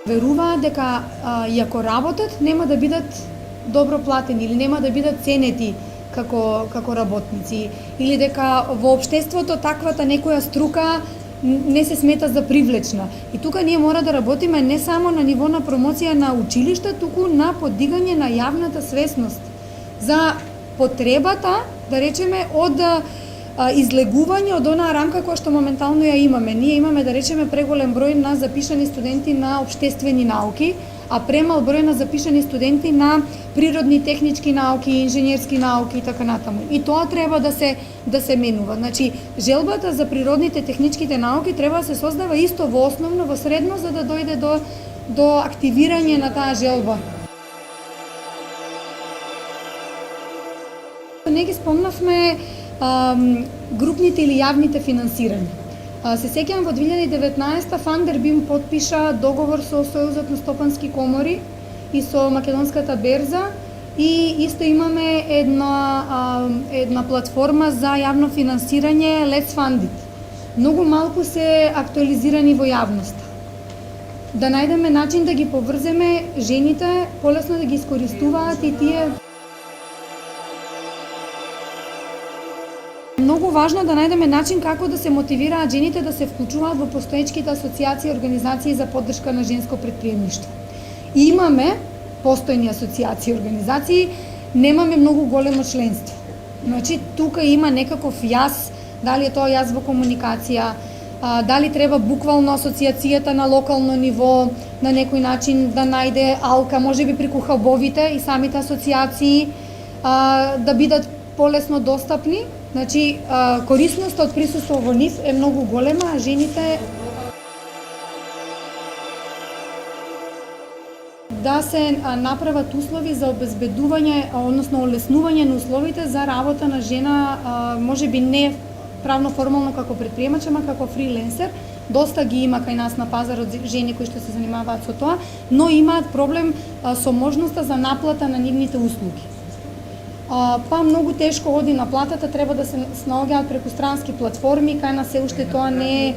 Веруваат дека иако работат, нема да бидат добро платени или нема да бидат ценети како работници, или дека во општеството таквата некоја струка не се смета за привлечна. И тука ние мора да работиме не само на ниво на промоција на училишта, туку на подигање на јавната свесност за потребата, да речеме, од излегување од онаа рамка која што моментално ја имаме. Ние имаме, да речеме, преголем број на запишани студенти на општествени науки, а премал број на запишани студенти на природни, технички науки, инженерски науки и така натаму. И тоа треба да се менува. Значи, желбата за природните, техничките науки треба да се создава исто во основно, во средно, за да дојде до активирање на таа желба. Не ги спомнавме групните или јавните финансирања. Се сеќавам во 2019 Фандербим подпиша договор со Сојузот на стопански комори и со Македонската берза и исто имаме една платформа за јавно финансирање Let's Fund It. Многу малку се актуализирани во јавноста. Да најдеме начин да ги поврземе жените, полесно да ги искористуваат и тие. Многу важно да најдеме начин како да се мотивираат жените да се вклучуваат во постоечките асоциации и организации за поддршка на женско претприемништво. И имаме постојни асоциации и организации, немаме многу големо членство. Значи, тука има некаков јаз, дали е тоа јаз во комуникација, дали треба буквално асоциацијата на локално ниво на некој начин да најде алка, можеби преку хабовите и самите асоциации да бидат полесно достапни. Значи, корисноста од присуство во нив е многу голема, а жените да се направат услови за обезбедување, односно олеснување на условите за работа на жена, можеби не правно формално како претприемач, ама како фриленсер. Доста ги има кај нас на пазарот жени кои што се занимаваат со тоа, но имаат проблем со можноста за наплата на нивните услуги. Па многу тешко оди наплатата, треба да се снаоѓаат преку странски платформи, кај нас се уште тоа не е